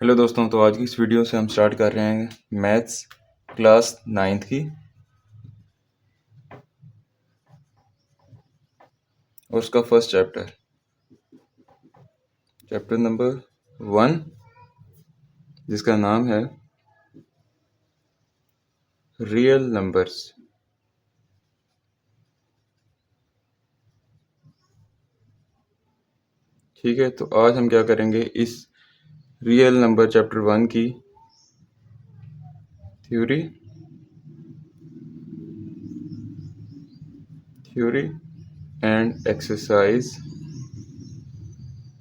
Hello दोस्तों, तो आज की इस वीडियो से हम स्टार्ट कर रहे हैं मैथ्स क्लास 9th की और उसका फर्स्ट चैप्टर नंबर 1, जिसका नाम है रियल नंबर्स। ठीक है, तो आज हम क्या करेंगे, इस रियल नंबर चैप्टर 1 की थ्योरी थ्योरी एंड एक्सरसाइज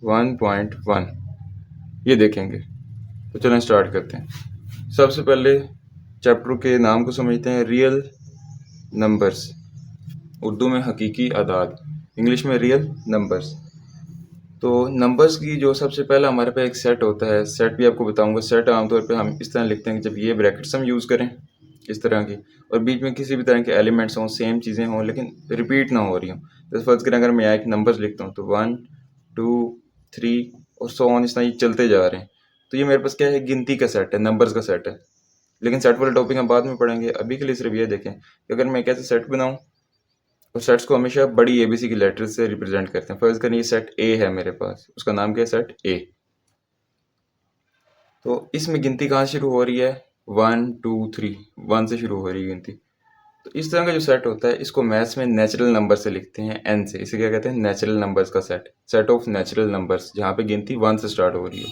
1.1 ये देखेंगे। तो चलें स्टार्ट करते हैं। सबसे पहले चैप्टर के नाम को समझते हैं, रियल नंबर्स। उर्दू में हकीकी अदाद, इंग्लिश में रियल नंबर्स। तो नंबर्स की जो सबसे पहला हमारे पास एक सेट होता है, सेट भी आपको बताऊंगा। सेट आमतौर पे हम इस तरह लिखते हैं कि जब ये ब्रैकेट्स हम यूज़ करें इस तरह की, और बीच में किसी भी तरह के एलिमेंट्स हों, सेम चीज़ें हों लेकिन रिपीट ना हो रही हों। तो फर्ज करें अगर मैं एक नंबर्स लिखता हूँ तो 1 2 3 और सो ऑन, इस तरह ये चलते जा रहे हैं। तो ये मेरे पास क्या है, गिनती का सेट है, नंबर्स का सेट है। लेकिन सेट वाले टॉपिक हम बाद में पढ़ेंगे, अभी के लिए सिर्फ ये देखें कि अगर मैं एक ऐसे सेट बनाऊँ, और सेट्स को हमेशा बड़ी एबीसी की लेटर से रिप्रेजेंट करते हैं। फर्ज करिए सेट ए है मेरे पास, उसका नाम क्या है, सेट ए। तो इसमें गिनती कहाँ से शुरू हो रही है, 1 2 3, 1 से शुरू हो रही है गिनती। तो इस तरह का जो सेट होता है, इसको मैथ्स में नेचुरल नंबर से लिखते हैं, एन से। इसे क्या कहते हैं, नेचुरल नंबर्स का set, set of natural numbers, जहाँ पे गिनती 1 से स्टार्ट हो रही है।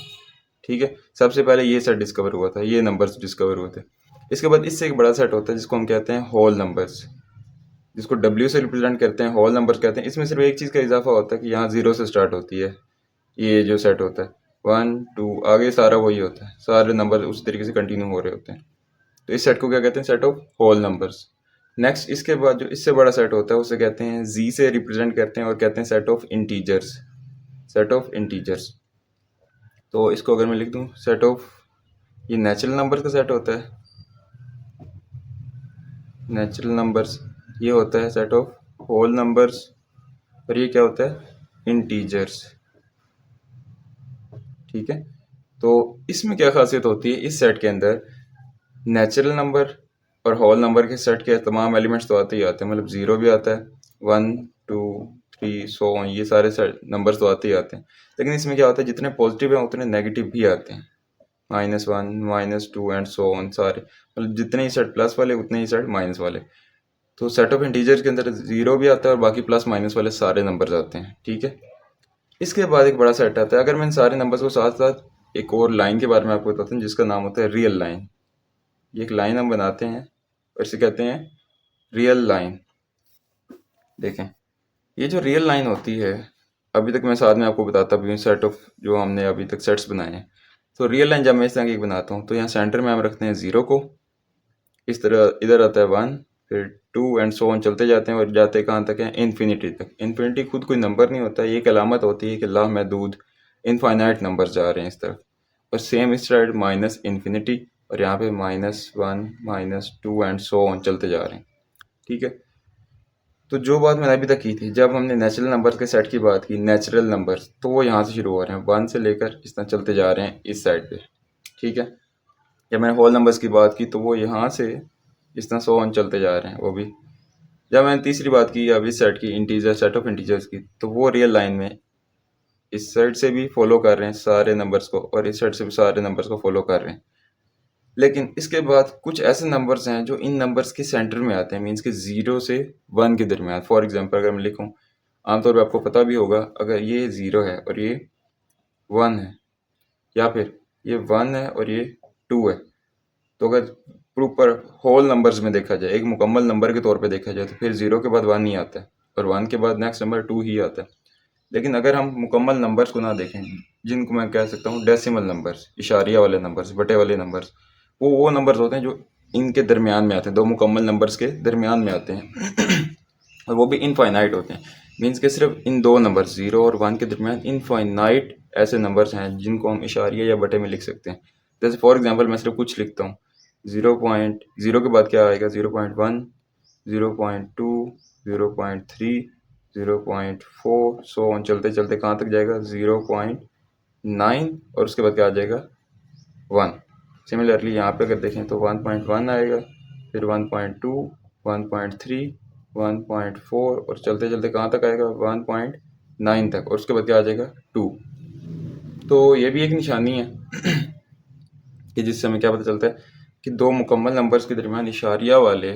ठीक है, सबसे पहले ये सेट डिस्कवर हुआ था, ये नंबर्स डिस्कवर हुए थे। इसके बाद इससे एक बड़ा सेट होता है जिसको हम कहते हैं होल नंबर्स, जिसको डब्ल्यू से रिप्रेजेंट करते हैं, होल नंबर कहते हैं। इसमें सिर्फ एक चीज़ का इजाफा होता है कि यहाँ 0 से स्टार्ट होती है। ये जो सेट होता है 1 2, आगे सारा वही होता है, सारे नंबर उस तरीके से कंटिन्यू हो रहे होते हैं। तो इस सेट को क्या कहते हैं, set of whole numbers. Next इसके बाद जो इससे बड़ा सेट होता है उसे कहते हैं, जी से रिप्रेजेंट करते हैं और कहते हैं set of integers, set of integers. तो इसको अगर मैं लिख दूँ, सेट ऑफ, ये नेचुरल नंबर का सेट होता है, नेचुरल नंबर्स। ये होता है सेट ऑफ होल नंबर्स, और ये क्या होता है, इंटीजर्स। ठीक है, तो इसमें क्या खासियत होती है, इस सेट के अंदर नेचुरल नंबर और होल नंबर के सेट के तमाम एलिमेंट्स तो आते ही आते हैं, मतलब 0 भी आता है, 1 2 3 सो ऑन, ये सारे नंबर्स तो आते ही आते हैं। लेकिन इसमें क्या होता है, जितने पॉजिटिव हैं उतने नेगेटिव भी आते हैं, -1 -2 एंड सो ऑन, सारे, मतलब जितने ही सेट प्लस वाले उतने ही सेट माइनस वाले। तो सेट ऑफ इंटीजर्स के अंदर 0 भी आता है और बाकी प्लस माइनस वाले सारे नंबर्स आते हैं। ठीक है, इसके बाद एक बड़ा सेट आता है। अगर मैं इन सारे नंबर्स को साथ साथ एक और लाइन के बारे में आपको बताता हूँ जिसका नाम होता है रियल लाइन। ये एक लाइन हम बनाते हैं और इसे कहते हैं रियल लाइन। देखें, ये जो रियल लाइन होती है, अभी तक मैं साथ में आपको बताता भी हूँ सेट ऑफ जो हमने अभी तक सेट्स बनाए हैं। तो रियल लाइन जब मैं इस तरह की बनाता हूँ तो यहाँ सेंटर में हम रखते हैं 0 को, इस तरह इधर आता है 1, फिर 2 एंड सो ऑन, चलते जाते हैं और जाते कहाँ तक है, इन्फिनिटी तक। इन्फिनिटी खुद कोई नंबर नहीं होता, ये एक अलामत होती है कि लामहदूद इनफाइनाइट नंबर जा रहे हैं इस तरफ। और सेम इस साइड माइनस इन्फिनिटी, और यहाँ पे -1 -2 एंड सो ऑन चलते जा रहे हैं। ठीक है, तो जो बात मैंने अभी तक की थी, जब हमने नेचुरल नंबर के सेट की बात की, नेचुरल नंबर्स, तो वो यहाँ से शुरू हो रहे हैं, 1 से लेकर इस तरह चलते जा रहे हैं इस साइड पे। ठीक है, जब मैंने होल नंबर्स की बात की तो वो यहाँ से इस तरह सो ऑन चलते जा रहे हैं वो भी। जब मैंने तीसरी बात की अब इस सेट की, इंटीजर, सेट ऑफ इंटीजर्स की, तो वो रियल लाइन में इस साइड से भी फॉलो कर रहे हैं सारे नंबर्स को और इस साइड से भी सारे नंबर्स को फॉलो कर रहे हैं। लेकिन इसके बाद कुछ ऐसे नंबर्स हैं जो इन नंबर्स के सेंटर में आते हैं, मीन्स के 0 से 1 के दरमियान। फॉर एग्जांपल अगर मैं लिखूं, आमतौर पर आपको पता भी होगा, अगर ये 0 है और ये 1 है, या फिर ये 1 है और ये 2 है, तो अगर प्रॉपर होल नंबर्स में देखा जाए, एक मुकम्मल नंबर के तौर पे देखा जाए, तो फिर 0 के बाद 1 ही आता है और 1 के बाद नेक्स्ट नंबर 2 ही आता है। लेकिन अगर हम मुकम्मल नंबर्स को ना देखें, जिनको मैं कह सकता हूँ डेसिमल नंबर्स, इशारिया वाले नंबर्स, बटे वाले नंबर्स, वो नंबर्स होते हैं जो इनके दरमियान में आते हैं, दो मुकम्मल नंबर्स के दरमियान में आते हैं और वो भी इनफाइनाइट होते हैं। मीन्स के सिर्फ इन दो नंबर 0 और 1 के दरमियान इनफाइनाइट ऐसे नंबर्स हैं जिनको हम इशारिया या बटे में लिख सकते हैं। जैसे फॉर एग्जांपल मैं सिर्फ कुछ लिखता हूँ, 0.0 के बाद क्या आएगा, 0.1 0.2 0.3 0.4 सो ऑन, चलते चलते कहाँ तक जाएगा, 0.9, और उसके बाद क्या आ जाएगा, 1। सिमिलरली यहाँ पे अगर देखें तो 1.1 आएगा, फिर 1.2, 1.3, 1.4 और चलते चलते कहाँ तक आएगा 1.9 तक, और उसके बाद क्या आ जाएगा 2। तो ये भी एक निशानी है कि जिससे हमें क्या पता चलता है कि दो मुकम्मल नंबर्स के दरमियान इशारिया वाले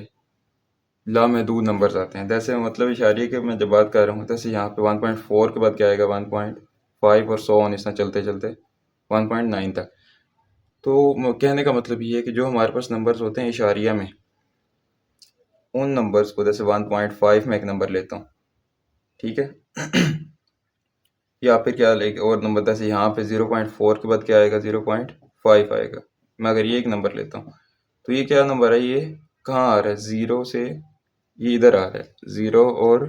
लामहदूद नंबर्स आते हैं। जैसे मतलब इशारिये की मैं जब बात कर रहा हूँ, जैसे यहाँ पे 1.4 के बाद क्या आएगा 1.5 और सो ऑन, इस तरह चलते चलते 1.9 तक। तो कहने का मतलब ये है कि जो हमारे पास नंबर्स होते हैं इशारिया में, उन नंबर्स को, जैसे 1.5 में एक नंबर लेता हूँ, ठीक है, या फिर क्या लेके और नंबर, जैसे यहाँ पे 0.4 के बाद क्या आएगा 0.5 आएगा। मैं अगर ये एक नंबर लेता हूँ तो ये क्या नंबर है, ये कहाँ आ रहा है, ज़ीरो से ये इधर आ रहा है, 0 और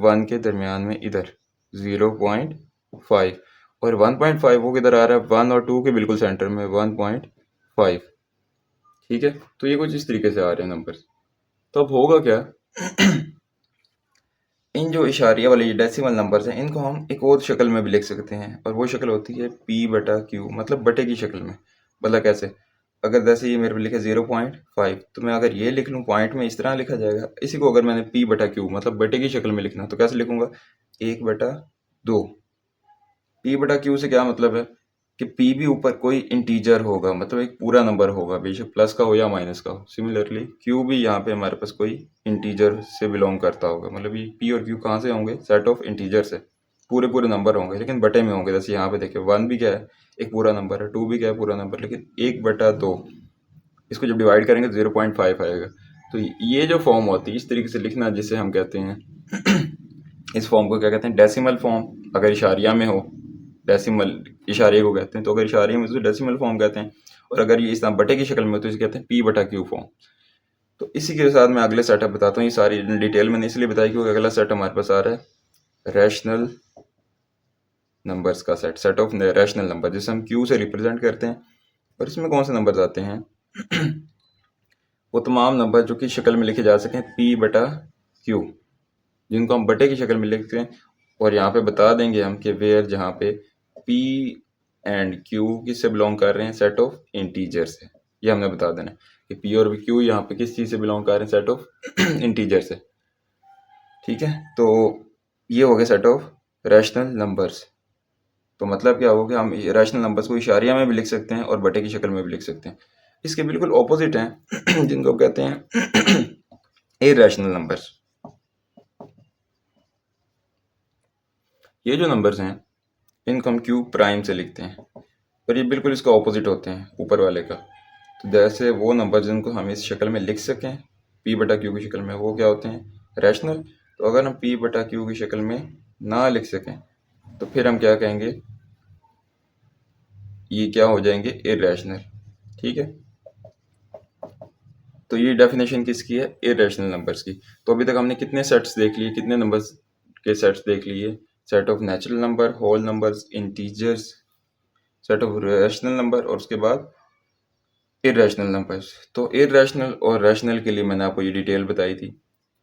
1 के दरमियान में इधर 0.5, और 1.5 वो किधर आ रहा है 1 और 2 के बिल्कुल सेंटर में 1.5। ठीक है, तो ये कुछ इस तरीके से आ रहे हैं नंबर। तो अब होगा क्या इन जो इशारिया वाले डेसिमल नंबर्स हैं, इनको हम एक और शक्ल में भी लिख सकते हैं, और वो शक्ल होती है P/Q, मतलब बटे की शक्ल में। मतलब कैसे, अगर जैसे ये मेरे पे लिखे 0.5, तो मैं अगर ये लिख लूँ पॉइंट में, इस तरह लिखा जाएगा। इसी को अगर मैंने P/Q मतलब बटे की शक्ल में लिखना, तो कैसे लिखूंगा 1/2। P/Q से क्या मतलब है कि P भी ऊपर कोई इंटीजर होगा, मतलब एक पूरा नंबर होगा, बेशक प्लस का हो या माइनस का हो। सिमिलरली Q भी यहाँ पे हमारे पास कोई इंटीजर से बिलोंग करता होगा, मतलब ये P और Q कहाँ से होंगे, सेट ऑफ इंटीजर से, पूरे पूरे नंबर होंगे लेकिन बटे में होंगे। जैसे यहाँ पे देखिए 1 भी क्या है, एक पूरा नंबर है, 2 भी क्या है, पूरा नंबर, लेकिन 1/2 इसको जब डिवाइड करेंगे तो 0.5 आएगा। तो ये जो फॉर्म होती है इस तरीके से लिखना, जिसे हम कहते हैं इस फॉर्म को क्या कहते हैं, डेसिमल फॉर्म। अगर इशारिया में हो, डेसिमल इशारे को कहते हैं, तो अगर इशारे में तो डेसिमल फॉर्म कहते हैं, और अगर ये इस तरह बटे की शक्ल में हो तो इसे कहते हैं P/Q फॉर्म। तो इसी के साथ मैं अगले सेटअप बताता हूँ। ये सारी डिटेल मैंने इसलिए बताई क्योंकि अगला सेट हमारे पास आ रहा है रैशनल नंबर्स का set, set of rational number, जिसे हम Q से रिप्रेजेंट करते हैं। और इसमें कौन से नंबर्स आते हैं वो तमाम नंबर जो कि शक्ल में लिखे जा सकें P/Q, जिनको हम बटे की शक्ल में लिखते हैं। और यहाँ पे बता देंगे हम कि वेयर, जहाँ पे P एंड Q किससे बिलोंग कर रहे हैं, सेट ऑफ इंटीजर से। ये हमने बता देना कि P और Q यहाँ पे किस चीज़ से बिलोंग कर रहे हैं, सेट ऑफ इंटीजर से। ठीक है, तो ये हो गया सेट ऑफ रैशनल नंबर्स। तो मतलब क्या होगा कि हम रैशनल नंबर्स को इशारिया में भी लिख सकते हैं और बटे की शक्ल में भी लिख सकते हैं। इसके बिल्कुल ऑपोजिट हैं जिनको कहते हैं इरैशनल नंबर्स। ये जो नंबर्स हैं इनको हम Q प्राइम से लिखते हैं, और ये बिल्कुल इसका ऑपोजिट होते हैं ऊपर वाले का। तो जैसे वो नंबर जिनको हम इस शक्ल में लिख सकें P/Q की शक्ल में, वो क्या होते हैं, रैशनल। तो अगर हम P/Q की शक्ल में ना लिख सकें तो फिर हम क्या कहेंगे, ये क्या हो जाएंगे, इरैशनल। ठीक है, तो ये डेफिनेशन किसकी है, इरैशनल नंबर्स की। तो अभी तक हमने कितने सेट्स देख लिए, कितने नंबर्स के सेट्स देख लिए, set of natural number, whole numbers, integers, set of rational number, और उसके बाद इरैशनल नंबर्स। तो इरैशनल और रैशनल के लिए मैंने आपको ये डिटेल बताई थी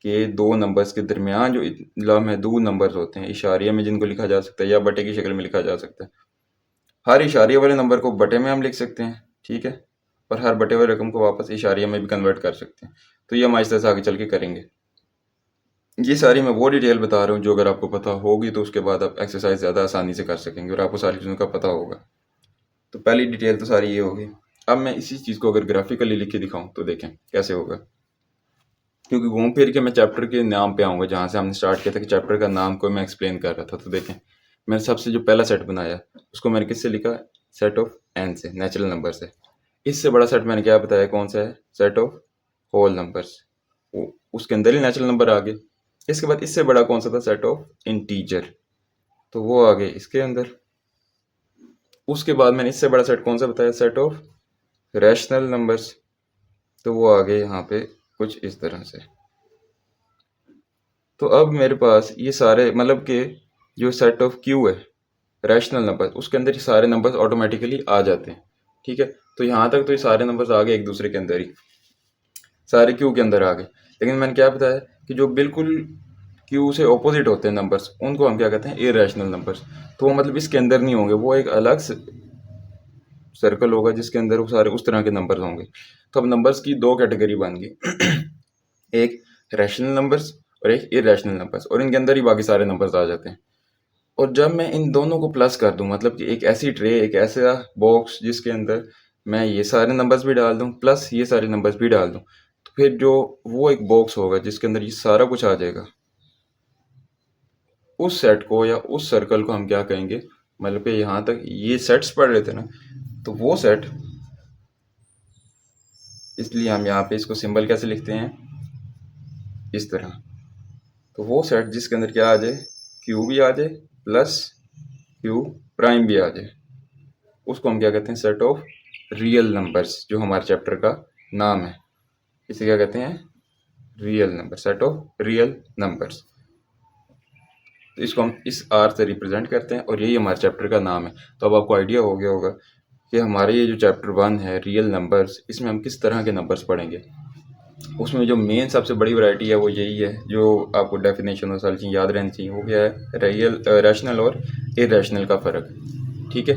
कि दो नंबर्स के दरमियान जो लामहदूद नंबर्स होते हैं इशारिया में, जिनको लिखा जा सकता है या बटे की शक्ल में लिखा जा सकता है। हर इशारिया वाले नंबर को बटे में हम लिख सकते हैं, ठीक है, और हर बटे वाले रकम को वापस इशारिया में भी कन्वर्ट कर सकते हैं। तो ये हम आहिस्ता से आगे चल के करेंगे। ये सारी मैं वो डिटेल बता रहा हूँ जो अगर आपको पता होगी तो उसके बाद आप एक्सरसाइज ज़्यादा आसानी से कर सकेंगे और आपको सारी चीज़ों का पता होगा। तो पहली डिटेल तो सारी ये होगी। अब मैं इसी चीज़ को अगर ग्राफिकली लिख के दिखाऊँ तो देखें कैसे होगा, क्योंकि घूम फिर के मैं चैप्टर के नाम पे आऊँगा जहाँ से हमने स्टार्ट किया था कि चैप्टर का नाम को मैं एक्सप्लेन कर रहा था। तो देखें, मैंने सबसे जो पहला सेट बनाया उसको मैंने किससे लिखा, सेट ऑफ n से, नेचुरल नंबर से। इससे बड़ा सेट मैंने क्या बताया, कौन सा है, सेट ऑफ होल नंबर्स। उसके अंदर ही नेचुरल नंबर आ गए। इसके बाद इससे बड़ा कौन सा था, सेट ऑफ इंटीजर, तो वो आ गए इसके अंदर। उसके बाद मैंने इससे बड़ा सेट कौन सा बताया, सेट ऑफ रैशनल नंबर्स, तो वो आ गए यहाँ पे कुछ इस तरह से। तो अब मेरे पास ये सारे, मतलब कि जो सेट ऑफ Q है रैशनल नंबर, उसके अंदर ये सारे नंबर्स ऑटोमेटिकली आ जाते हैं। ठीक है, तो यहाँ तक तो ये सारे नंबर्स आ गए एक दूसरे के अंदर ही, सारे Q के अंदर आ गए। लेकिन मैंने क्या बताया कि जो बिल्कुल Q से ऑपोजिट होते हैं नंबर्स, उनको हम क्या कहते हैं, इरैशनल नंबर्स। तो वो मतलब इसके अंदर नहीं होंगे, वो एक अलग सर्कल होगा जिसके अंदर वो सारे उस तरह के नंबर्स होंगे। तो अब नंबर्स की दो कैटेगरी बन गई एक रैशनल नंबर्स और एक इरेशनल नंबर्स, और इनके अंदर ही बाकी सारे नंबर्स आ जाते हैं। और जब मैं इन दोनों को प्लस कर दूं, मतलब कि एक ऐसी ट्रे, एक ऐसा बॉक्स जिसके अंदर मैं ये सारे नंबर्स भी डाल दूं प्लस ये सारे नंबर्स भी डाल दूं, तो फिर जो वो एक बॉक्स होगा जिसके अंदर ये सारा कुछ आ जाएगा, उस सेट को या उस सर्कल को हम क्या कहेंगे, मतलब कि यहाँ तक ये सेट्स पढ़ रहे थे ना, तो वो सेट, इसलिए हम यहाँ पे इसको सिंबल कैसे लिखते हैं, इस तरह। तो वो सेट जिसके अंदर क्या आ जाए, क्यू भी आ जाए प्लस क्यू प्राइम भी आ जाए, उसको हम क्या कहते हैं, सेट ऑफ रियल नंबर्स, जो हमारे चैप्टर का नाम है। इसे क्या कहते हैं, real number, set of real numbers. तो इसको हम इस आर से रिप्रेजेंट करते हैं और यही हमारे चैप्टर का नाम है। तो अब आपको आइडिया हो गया होगा कि हमारे ये जो चैप्टर 1 है रियल नंबर्स, इसमें हम किस तरह के नंबर्स पढ़ेंगे। उसमें जो मेन सबसे बड़ी वैरायटी है वो यही है, जो आपको डेफिनेशन और सारी चीज़ें याद रहनी चाहिए, वो क्या है, रियल रैशनल और इरेशनल का फ़र्क। ठीक है,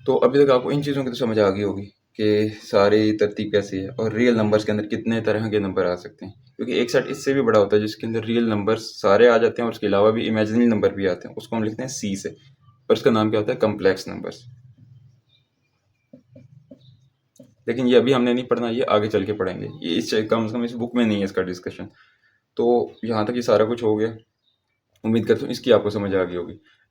तो अभी तक आपको इन चीज़ों की तो समझ आ गई होगी कि सारी तरतीब कैसी है और रियल नंबर्स के अंदर कितने तरह के नंबर आ सकते हैं, क्योंकि एक सेट इससे भी बड़ा होता है जिसके अंदर रियल नंबर्स सारे आ जाते हैं और उसके अलावा भी इमेजिनरी नंबर भी आते हैं, उसको हम लिखते हैं सी से, और उसका नाम क्या होता है, कम्प्लेक्स नंबर्स। लेकिन ये अभी हमने नहीं पढ़ना, ये आगे चल के पढ़ेंगे, ये इस कम से कम इस बुक में नहीं है इसका डिस्कशन। तो यहाँ तक ये सारा कुछ हो गया, उम्मीद करता हूँ इसकी आपको समझ आ गई होगी।